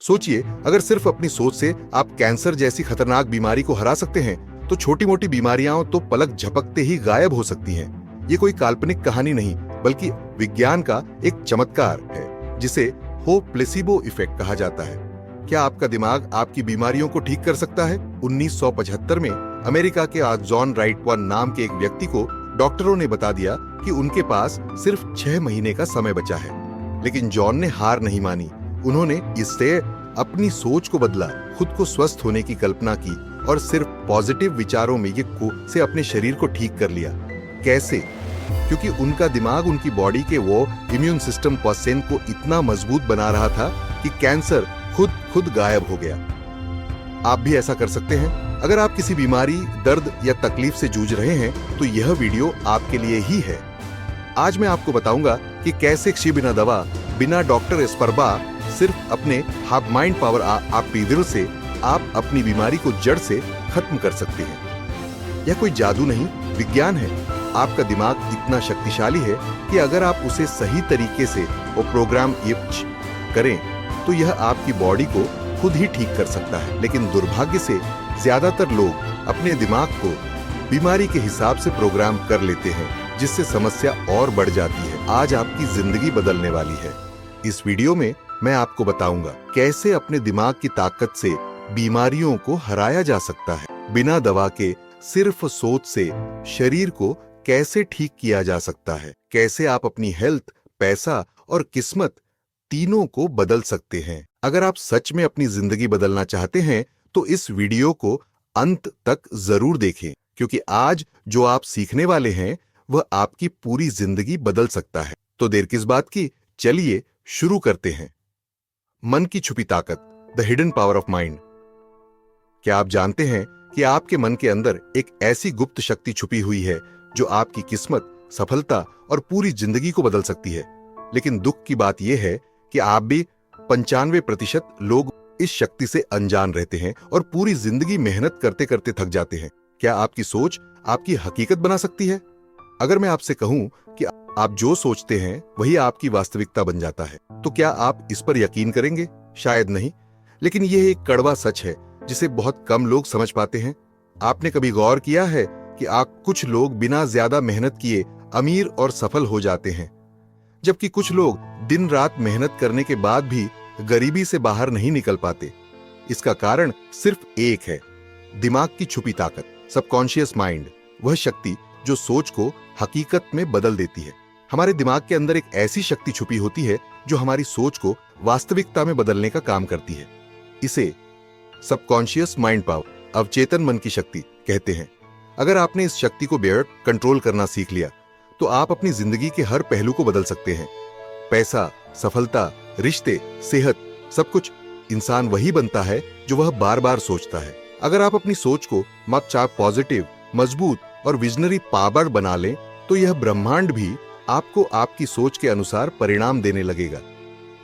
सोचिए, अगर सिर्फ अपनी सोच से आप कैंसर जैसी खतरनाक बीमारी को हरा सकते हैं, तो छोटी मोटी बीमारियां तो पलक झपकते ही गायब हो सकती हैं। ये कोई काल्पनिक कहानी नहीं, बल्कि विज्ञान का एक चमत्कार है, जिसे हो प्लेसिबो इफेक्ट कहा जाता है। क्या आपका दिमाग आपकी बीमारियों को ठीक कर सकता है? 1975 में अमेरिका के जॉन राइटवन नाम के एक व्यक्ति को डॉक्टरों ने बता दिया कि उनके पास सिर्फ 6 महीने का समय बचा है। लेकिन जॉन ने हार नहीं मानी। उन्होंने इससे अपनी सोच को बदला, खुद को स्वस्थ होने की कल्पना की और सिर्फ पॉजिटिव विचारों में से अपने शरीर को ठीक कर लिया। कैसे? क्योंकि उनका दिमाग उनकी बॉडी के वो इम्यून सिस्टम पर्सेन को इतना मजबूत बना रहा था कि कैंसर खुद गायब हो गया। आप भी ऐसा कर सकते हैं। अगर आप किसी बीमारी, दर्द या तकलीफ से जूझ रहे हैं, तो यह वीडियो आपके लिए ही है। आज मैं आपको बताऊंगा कि कैसे बिना दवा, बिना डॉक्टर एस्पर्बा, सिर्फ अपने हाफ माइंड पावर आप पीविल से आप अपनी बीमारी को जड़ से खत्म कर सकते हैं। यह कोई जादू नहीं, विज्ञान है। आपका दिमाग इतना शक्तिशाली है कि अगर आप उसे सही तरीके से वो प्रोग्राम करें, तो यह आपकी बॉडी को खुद ही ठीक कर सकता है। लेकिन दुर्भाग्य से ज्यादातर लोग अपने दिमाग को बीमारी के हिसाब से प्रोग्राम कर लेते हैं, जिससे समस्या और बढ़ जाती है। आज आपकी जिंदगी बदलने वाली है। इस वीडियो में मैं आपको बताऊंगा कैसे अपने दिमाग की ताकत से बीमारियों को हराया जा सकता है। बिना दवा के सिर्फ सोच से शरीर को कैसे ठीक किया जा सकता है। कैसे आप अपनी हेल्थ, पैसा और किस्मत तीनों को बदल सकते हैं। अगर आप सच में अपनी जिंदगी बदलना चाहते हैं, तो इस वीडियो को अंत तक जरूर देखें, क्योंकि आज जो आप सीखने वाले हैं वह आपकी पूरी जिंदगी बदल सकता है। तो देर किस बात की, चलिए शुरू करते हैं। मन की छुपी ताकत, the hidden power of mind. क्या आप जानते हैं कि आपके मन के अंदर एक ऐसी गुप्त शक्ति छुपी हुई है जो आपकी किस्मत, सफलता और पूरी जिंदगी को बदल सकती है। लेकिन दुख की बात यह है कि आप भी 95% लोग इस शक्ति से अनजान रहते हैं और पूरी जिंदगी मेहनत करते करते थक जाते हैं। क्या आपकी सोच आपकी हकीकत बना सकती है? अगर मैं आपसे कहूं कि आप जो सोचते हैं वही आपकी वास्तविकता बन जाता है, तो क्या आप इस पर यकीन करेंगे? शायद नहीं, लेकिन यह एक कड़वा सच है जिसे बहुत कम लोग समझ पाते हैं। आपने कभी गौर किया है कि कुछ लोग बिना ज्यादा मेहनत किए अमीर और सफल हो जाते हैं, जबकि कुछ लोग दिन रात मेहनत करने के बाद भी गरीबी से बाहर नहीं निकल पाते? इसका कारण सिर्फ एक है, दिमाग की छुपी ताकत, सबकॉन्शियस माइंड। वह शक्ति जो सोच को हकीकत में बदल देती है। हमारे दिमाग के अंदर एक ऐसी शक्ति छुपी होती है जो हमारी सोच को वास्तविकता में बदलने का काम करती है। इसे सबकॉन्शियस माइंड पावर, अवचेतन मन की शक्ति कहते हैं। अगर आपने इस शक्ति को बेहतर कंट्रोल करना सीख लिया, तो आप अपनी जिंदगी के हर पहलू को बदल सकते हैं। पैसा, सफलता, रिश्ते, सेहत, सब कुछ इंसान वही बनता है जो वह बार बार सोचता है। अगर आप अपनी सोच को पॉजिटिव, मजबूत और विजनरी पावर बना लें, तो यह ब्रह्मांड भी आपको आपकी सोच के अनुसार परिणाम देने लगेगा।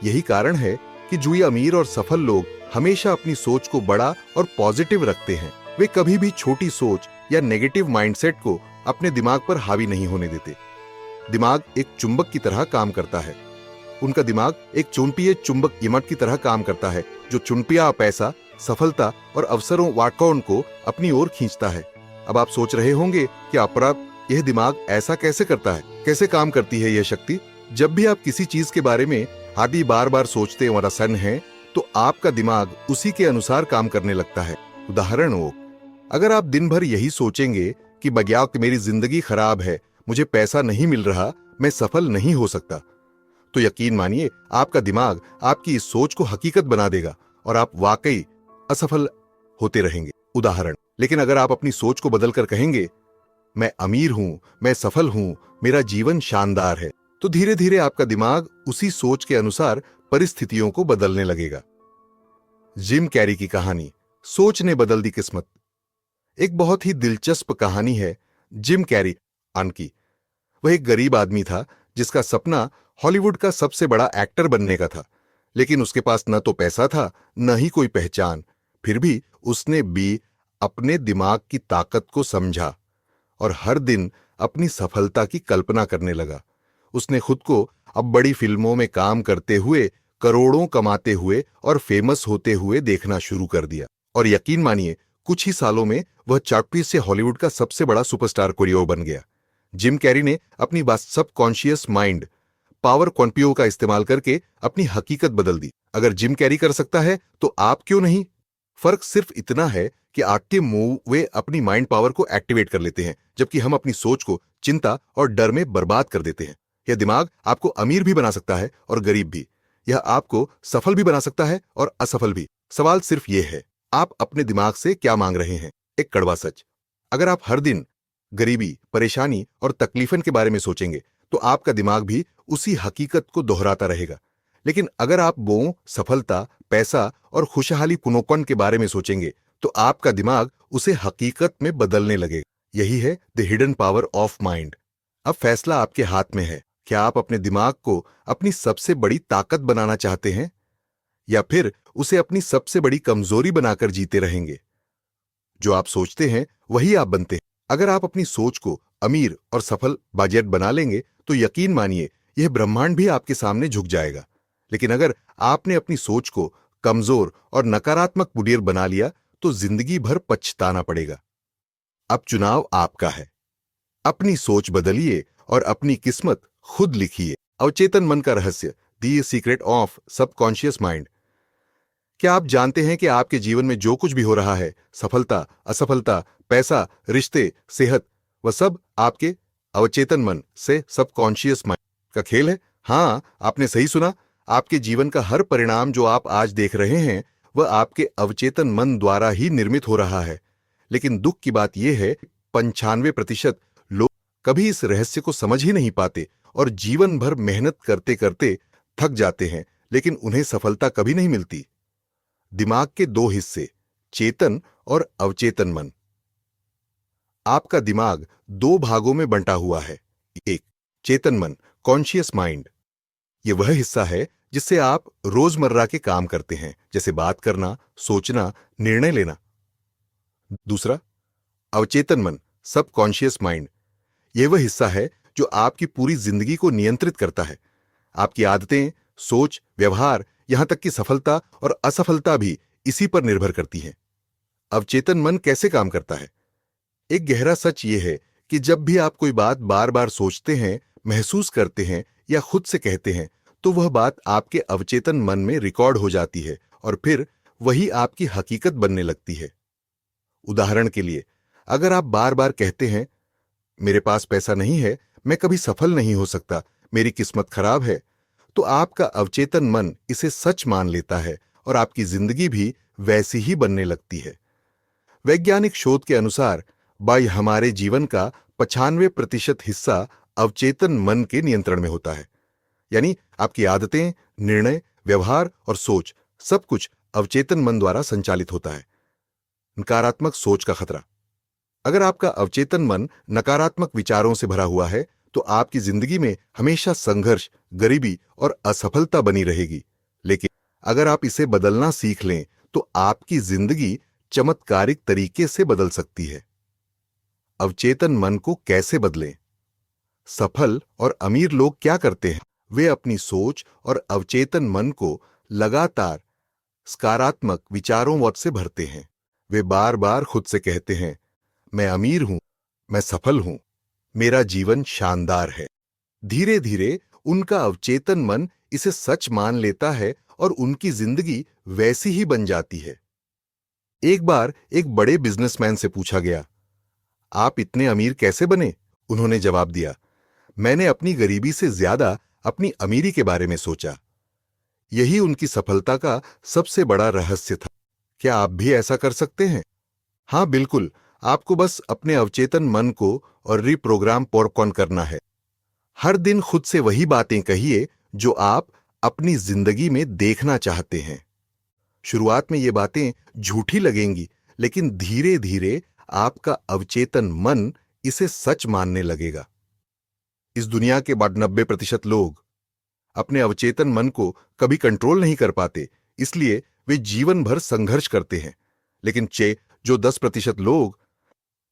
यही कारण है कि जो ये अमीर और सफल लोग हमेशा अपनी सोच को बड़ा और पॉजिटिव रखते हैं, वे कभी भी छोटी सोच या नेगेटिव माइंडसेट को अपने दिमाग पर हावी नहीं होने देते। दिमाग एक चुंबक की तरह काम करता है। उनका दिमाग एक चुंबकीय चुंबक इमट की तरह काम करता है, जो चुनपिया पैसा, सफलता और अवसरों वाकौन को अपनी ओर खींचता है। अब आप सोच रहे होंगे कि अपराध यह दिमाग ऐसा कैसे करता है, कैसे काम करती है यह शक्ति? जब भी आप किसी चीज के बारे में आदि बार बार सोचते और आसन है, तो आपका दिमाग उसी के अनुसार काम करने लगता है। उदाहरण हो, अगर आप दिन भर यही सोचेंगे कि बगैर मेरी जिंदगी खराब है, मुझे पैसा नहीं मिल रहा, मैं सफल नहीं हो सकता, तो यकीन मानिए आपका दिमाग आपकी इस सोच को हकीकत बना देगा और आप वाकई असफल होते रहेंगे। उदाहरण, लेकिन अगर आप अपनी सोच को बदलकर कहेंगे, मैं अमीर हूं, मैं सफल हूं, मेरा जीवन शानदार है, तो धीरे धीरे आपका दिमाग उसी सोच के अनुसार परिस्थितियों को बदलने लगेगा। जिम कैरी की कहानी, सोच ने बदल दी किस्मत। एक बहुत ही दिलचस्प कहानी है जिम कैरी की। वह एक गरीब आदमी था जिसका सपना हॉलीवुड का सबसे बड़ा एक्टर बनने का था, लेकिन उसके पास न तो पैसा था, न ही कोई पहचान। फिर भी उसने भी अपने दिमाग की ताकत को समझा और हर दिन अपनी सफलता की कल्पना करने लगा। उसने खुद को अब बड़ी फिल्मों में काम करते हुए करोड़ों कमाते हुए और फेमस होते हुए देखना शुरू कर दिया। और यकीन मानिए, कुछ ही सालों में वह चार्टपीस से हॉलीवुड का सबसे बड़ा सुपरस्टार कोरियो बन गया। जिम कैरी ने अपनी सबकॉन्शियस माइंड पावर क्वांटियो का इस्तेमाल करके अपनी हकीकत बदल दी। अगर जिम कैरी कर सकता है तो आप क्यों नहीं? फर्क सिर्फ इतना है कि आपके मूव वे अपनी माइंड पावर को एक्टिवेट कर लेते हैं, जबकि हम अपनी सोच को चिंता और डर में बर्बाद कर देते हैं। यह दिमाग आपको अमीर भी बना सकता है और गरीब भी। यह आपको सफल भी बना सकता है और असफल भी। सवाल सिर्फ यह है, आप अपने दिमाग से क्या मांग रहे हैं? एक कड़वा सच, अगर आप हर दिन गरीबी, परेशानी और तकलीफन के बारे में सोचेंगे तो आपका दिमाग भी उसी हकीकत को दोहराता रहेगा। लेकिन अगर आप सफलता, पैसा और खुशहाली पुनोपन के बारे में सोचेंगे तो आपका दिमाग उसे हकीकत में बदलने लगेगा। यही है the hidden power of mind. अब फैसला आपके हाथ में है। क्या आप अपने दिमाग को अपनी सबसे बड़ी ताकत बनाना चाहते हैं या फिर उसे अपनी सबसे बड़ी कमजोरी बनाकर जीते रहेंगे? जो आप सोचते हैं वही आप बनते हैं। अगर आप अपनी सोच को अमीर और सफल बाजेट बना लेंगे तो यकीन मानिए यह ब्रह्मांड भी आपके सामने झुक जाएगा। लेकिन अगर आपने अपनी सोच को कमजोर और नकारात्मक मुडीर बना लिया तो जिंदगी भर पछताना पड़ेगा। अब चुनाव आपका है। अपनी सोच बदलिए और अपनी किस्मत खुद लिखिए। अवचेतन मन का रहस्य, the secret of subconscious mind. क्या आप जानते हैं कि आपके जीवन में जो कुछ भी हो रहा है, सफलता, असफलता, पैसा, रिश्ते, सेहत, वह सब आपके अवचेतन मन से सबकॉन्शियस माइंड का खेल है? हां, आपने सही सुना। आपके जीवन का हर परिणाम जो आप आज देख रहे हैं वह आपके अवचेतन मन द्वारा ही निर्मित हो रहा है। लेकिन दुख की बात यह है 95% लोग कभी इस रहस्य को समझ ही नहीं पाते और जीवन भर मेहनत करते करते थक जाते हैं, लेकिन उन्हें सफलता कभी नहीं मिलती। दिमाग के दो हिस्से, चेतन और अवचेतन मन। आपका दिमाग दो भागों में बंटा हुआ है। एक, चेतन मन, कॉन्शियस माइंड। यह वह हिस्सा है जिससे आप रोजमर्रा के काम करते हैं, जैसे बात करना, सोचना, निर्णय लेना। दूसरा, अवचेतन मन, सबकॉन्शियस माइंड। यह वह हिस्सा है जो आपकी पूरी जिंदगी को नियंत्रित करता है। आपकी आदतें, सोच, व्यवहार, यहां तक कि सफलता और असफलता भी इसी पर निर्भर करती हैं। अवचेतन मन कैसे काम करता है? एक गहरा सच यह है कि जब भी आप कोई बात बार बार सोचते हैं, महसूस करते हैं या खुद से कहते हैं तो वह बात आपके अवचेतन मन में रिकॉर्ड हो जाती है और फिर वही आपकी हकीकत बनने लगती है। उदाहरण के लिए, अगर आप बार बार कहते हैं, मेरे पास पैसा नहीं है, मैं कभी सफल नहीं हो सकता, मेरी किस्मत खराब है, तो आपका अवचेतन मन इसे सच मान लेता है और आपकी जिंदगी भी वैसी ही बनने लगती है। वैज्ञानिक शोध के अनुसार हमारे जीवन का 95% हिस्सा अवचेतन मन के नियंत्रण में होता है। यानी आपकी आदतें, निर्णय, व्यवहार और सोच सब कुछ अवचेतन मन द्वारा संचालित होता है। नकारात्मक सोच का खतरा। अगर आपका अवचेतन मन नकारात्मक विचारों से भरा हुआ है तो आपकी जिंदगी में हमेशा संघर्ष, गरीबी और असफलता बनी रहेगी। लेकिन अगर आप इसे बदलना सीख लें तो आपकी जिंदगी चमत्कारिक तरीके से बदल सकती है। अवचेतन मन को कैसे बदलें? सफल और अमीर लोग क्या करते हैं? वे अपनी सोच और अवचेतन मन को लगातार सकारात्मक विचारों से भरते हैं। वे बार बार खुद से कहते हैं, मैं अमीर हूं, मैं सफल हूं, मेरा जीवन शानदार है। धीरे धीरे उनका अवचेतन मन इसे सच मान लेता है और उनकी जिंदगी वैसी ही बन जाती है। एक बार एक बड़े बिजनेसमैन से पूछा गया, आप इतने अमीर कैसे बने? उन्होंने जवाब दिया, मैंने अपनी गरीबी से ज्यादा अपनी अमीरी के बारे में सोचा। यही उनकी सफलता का सबसे बड़ा रहस्य था। क्या आप भी ऐसा कर सकते हैं? हां, बिल्कुल। आपको बस अपने अवचेतन मन को और रिप्रोग्राम पॉपकॉर्न करना है। हर दिन खुद से वही बातें कहिए जो आप अपनी जिंदगी में देखना चाहते हैं। शुरुआत में ये बातें झूठी लगेंगी, लेकिन धीरे धीरे आपका अवचेतन मन इसे सच मानने लगेगा। इस दुनिया के 90% लोग अपने अवचेतन मन को कभी कंट्रोल नहीं कर पाते, इसलिए वे जीवन भर संघर्ष करते हैं। लेकिन जो 10% लोग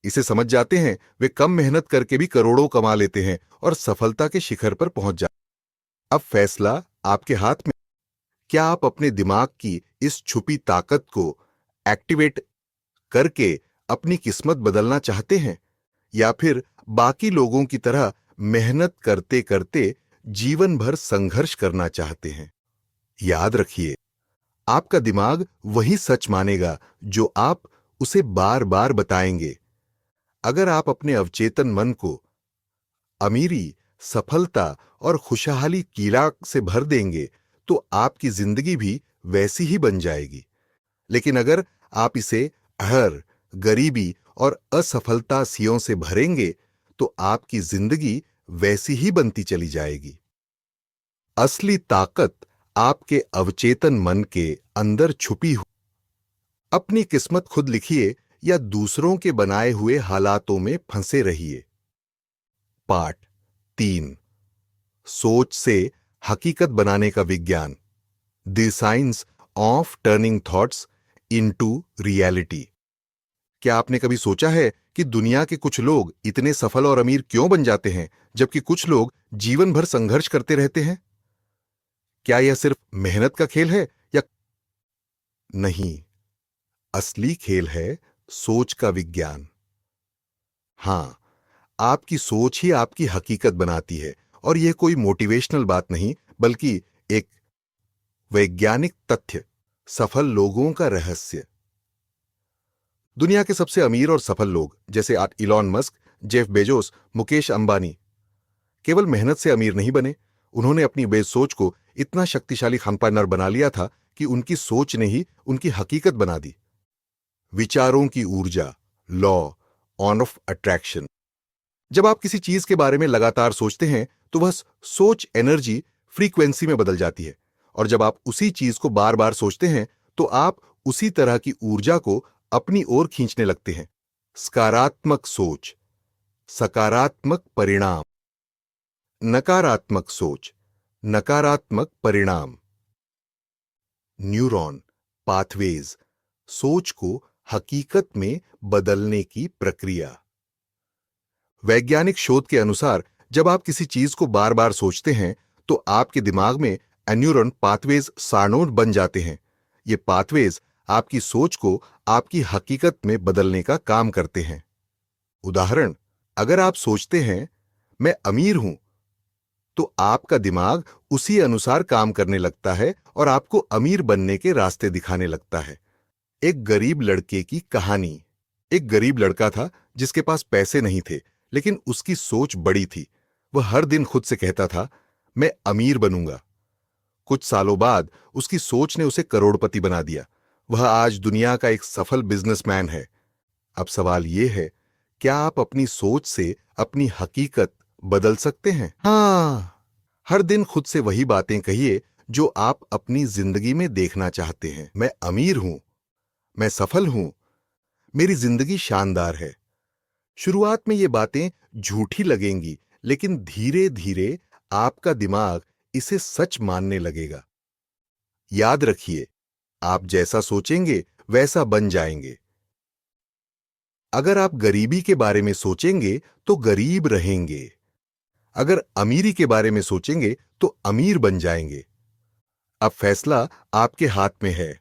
इसे समझ जाते हैं, वे कम मेहनत करके भी करोड़ों कमा लेते हैं और सफलता के शिखर पर पहुंच जाते हैं। अब फैसला आपके हाथ में। क्या आप अपने दिमाग की इस छुपी ताकत को एक्टिवेट करके अपनी किस्मत बदलना चाहते हैं, या फिर बाकी लोगों की तरह मेहनत करते करते जीवन भर संघर्ष करना चाहते हैं? याद रखिए, आपका दिमाग वही सच मानेगा जो आप उसे बार बार बताएंगे। अगर आप अपने अवचेतन मन को अमीरी, सफलता और खुशहाली कीड़ा से भर देंगे तो आपकी जिंदगी भी वैसी ही बन जाएगी। लेकिन अगर आप इसे हर गरीबी और असफलता सियों से भरेंगे तो आपकी जिंदगी वैसी ही बनती चली जाएगी। असली ताकत आपके अवचेतन मन के अंदर छुपी हो। अपनी किस्मत खुद लिखिए या दूसरों के बनाए हुए हालातों में फंसे रहिए। पाठ 3, सोच से हकीकत बनाने का विज्ञान, the science of turning thoughts into reality. क्या आपने कभी सोचा है कि दुनिया के कुछ लोग इतने सफल और अमीर क्यों बन जाते हैं, जबकि कुछ लोग जीवन भर संघर्ष करते रहते हैं? क्या यह सिर्फ मेहनत का खेल है या नहीं? असली खेल है सोच का विज्ञान। हां, आपकी सोच ही आपकी हकीकत बनाती है, और यह कोई मोटिवेशनल बात नहीं, बल्कि एक वैज्ञानिक तथ्य, सफल लोगों का रहस्य। दुनिया के सबसे अमीर और सफल लोग जैसे Elon Musk, Jeff Bezos, Mukesh Ambani केवल मेहनत से अमीर नहीं बने, उन्होंने अपनी बेज सोच को इतना शक्तिशाली खानपानर बना लिया था कि उनकी सोच ने ही उनकी हकीकत बना दी। विचारों की ऊर्जा, लॉ ऑफ अट्रैक्शन। जब आप किसी चीज के बारे में लगातार सोचते हैं तो वह सोच एनर्जी फ्रीक्वेंसी में बदल जाती है, और जब आप उसी चीज को बार बार सोचते हैं तो आप उसी तरह की ऊर्जा को अपनी ओर खींचने लगते हैं। सकारात्मक सोच, सकारात्मक परिणाम। नकारात्मक सोच, नकारात्मक परिणाम। न्यूरॉन पाथवेज, सोच को हकीकत में बदलने की प्रक्रिया। वैज्ञानिक शोध के अनुसार जब आप किसी चीज को बार बार सोचते हैं तो आपके दिमाग में न्यूरॉन पाथवेज सारनोड बन जाते हैं। ये पाथवेज आपकी सोच को आपकी हकीकत में बदलने का काम करते हैं। उदाहरण, अगर आप सोचते हैं मैं अमीर हूं, तो आपका दिमाग उसी अनुसार काम करने लगता है और आपको अमीर बनने के रास्ते दिखाने लगता है। एक गरीब लड़के की कहानी। एक गरीब लड़का था जिसके पास पैसे नहीं थे, लेकिन उसकी सोच बड़ी थी। वह हर दिन खुद से कहता था, मैं अमीर बनूंगा। कुछ सालों बाद उसकी सोच ने उसे करोड़पति बना दिया। वह आज दुनिया का एक सफल बिजनेसमैन है। अब सवाल यह है, क्या आप अपनी सोच से अपनी हकीकत बदल सकते हैं? हाँ, हर दिन खुद से वही बातें कहिए जो आप अपनी जिंदगी में देखना चाहते हैं। मैं अमीर हूं, मैं सफल हूं, मेरी जिंदगी शानदार है। शुरुआत में ये बातें झूठी लगेंगी, लेकिन धीरे धीरे आपका दिमाग इसे सच मानने लगेगा। याद रखिए, आप जैसा सोचेंगे वैसा बन जाएंगे। अगर आप गरीबी के बारे में सोचेंगे तो गरीब रहेंगे। अगर अमीरी के बारे में सोचेंगे तो अमीर बन जाएंगे। अब फैसला आपके हाथ में है।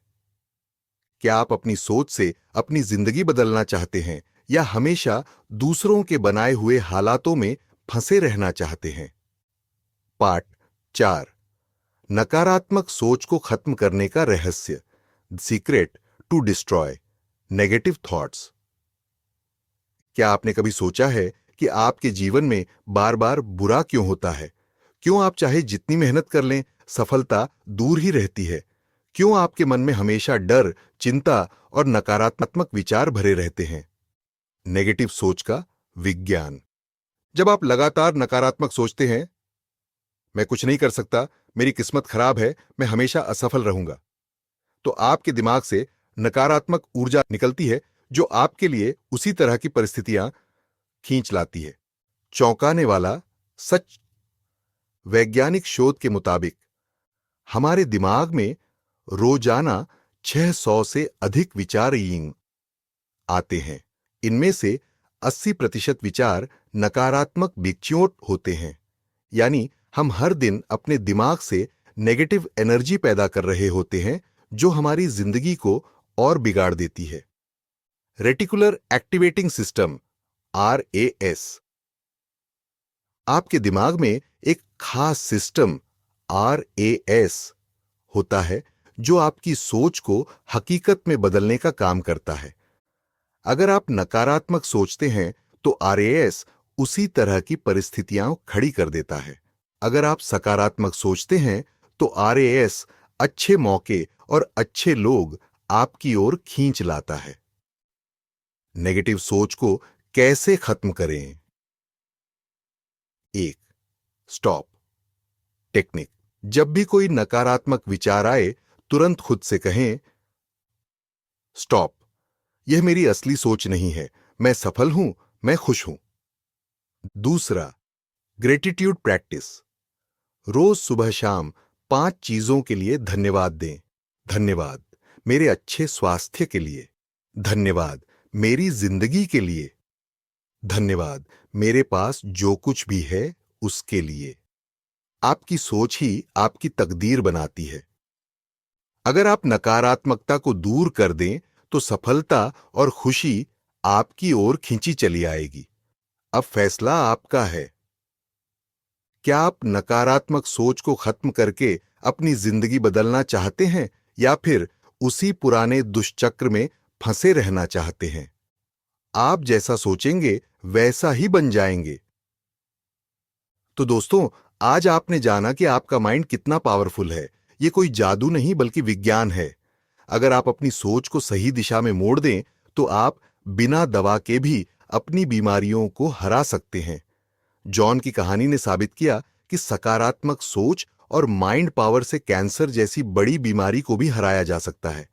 क्या आप अपनी सोच से अपनी जिंदगी बदलना चाहते हैं, या हमेशा दूसरों के बनाए हुए हालातों में फंसे रहना चाहते हैं? पाठ 4, नकारात्मक सोच को खत्म करने का रहस्य, the secret to destroy negative thoughts. क्या आपने कभी सोचा है कि आपके जीवन में बार बार बुरा क्यों होता है? क्यों आप चाहे जितनी मेहनत कर लें, सफलता दूर ही रहती है? क्यों आपके मन में हमेशा डर, चिंता और नकारात्मक विचार भरे रहते हैं? नेगेटिव सोच का विज्ञान। जब आप लगातार नकारात्मक सोचते हैं, मैं कुछ नहीं कर सकता, मेरी किस्मत खराब है, मैं हमेशा असफल रहूंगा, तो आपके दिमाग से नकारात्मक ऊर्जा निकलती है जो आपके लिए उसी तरह की परिस्थितियां खींच लाती है। चौंकाने वाला सच, वैज्ञानिक शोध के मुताबिक हमारे दिमाग में रोजाना 600 से अधिक विचार आते हैं। इनमें से 80% विचार नकारात्मक विक्षोभ होते हैं। यानी हम हर दिन अपने दिमाग से नेगेटिव एनर्जी पैदा कर रहे होते हैं जो हमारी जिंदगी को और बिगाड़ देती है। Reticular activating system RAS। आपके दिमाग में एक खास सिस्टम RAS होता है जो आपकी सोच को हकीकत में बदलने का काम करता है। अगर आप नकारात्मक सोचते हैं तो RAS उसी तरह की परिस्थितियां खड़ी कर देता है। अगर आप सकारात्मक सोचते हैं तो RAS अच्छे मौके और अच्छे लोग आपकी ओर खींच लाता है। नेगेटिव सोच को कैसे खत्म करें? 1. Stop technique. जब भी कोई नकारात्मक विचार आए, तुरंत खुद से कहें, स्टॉप, यह मेरी असली सोच नहीं है, मैं सफल हूं, मैं खुश हूं। दूसरा, ग्रेटिट्यूड प्रैक्टिस। रोज सुबह शाम 5 चीजों के लिए धन्यवाद दें। धन्यवाद मेरे अच्छे स्वास्थ्य के लिए, धन्यवाद मेरी जिंदगी के लिए, धन्यवाद मेरे पास जो कुछ भी है उसके लिए। आपकी सोच ही आपकी तकदीर बनाती है। अगर आप नकारात्मकता को दूर कर दें तो सफलता और खुशी आपकी ओर खींची चली आएगी। अब फैसला आपका है। क्या आप नकारात्मक सोच को खत्म करके अपनी जिंदगी बदलना चाहते हैं या फिर उसी पुराने दुष्चक्र में फंसे रहना चाहते हैं? आप जैसा सोचेंगे वैसा ही बन जाएंगे। तो दोस्तों, आज आपने जाना कि आपका माइंड कितना पावरफुल है। ये कोई जादू नहीं बल्कि विज्ञान है। अगर आप अपनी सोच को सही दिशा में मोड़ दें तो आप बिना दवा के भी अपनी बीमारियों को हरा सकते हैं। जॉन की कहानी ने साबित किया कि सकारात्मक सोच और माइंड पावर से कैंसर जैसी बड़ी बीमारी को भी हराया जा सकता है।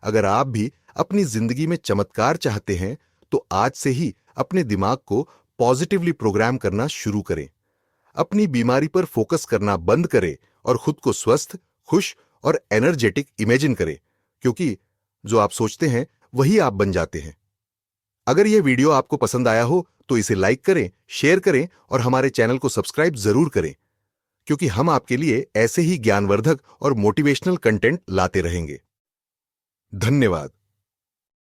अगर आप भी अपनी जिंदगी में चमत्कार चाहते हैं तो आज से ही अपने दिमाग को पॉजिटिवली प्रोग्राम करना शुरू करें। अपनी बीमारी पर फोकस करना बंद करें और खुद को स्वस्थ, खुश और एनर्जेटिक इमेजिन करें, क्योंकि जो आप सोचते हैं वही आप बन जाते हैं। अगर यह वीडियो आपको पसंद आया हो तो इसे लाइक करें, शेयर करें और हमारे चैनल को सब्सक्राइब जरूर करें, क्योंकि हम आपके लिए ऐसे ही ज्ञानवर्धक और मोटिवेशनल कंटेंट लाते रहेंगे। धन्यवाद।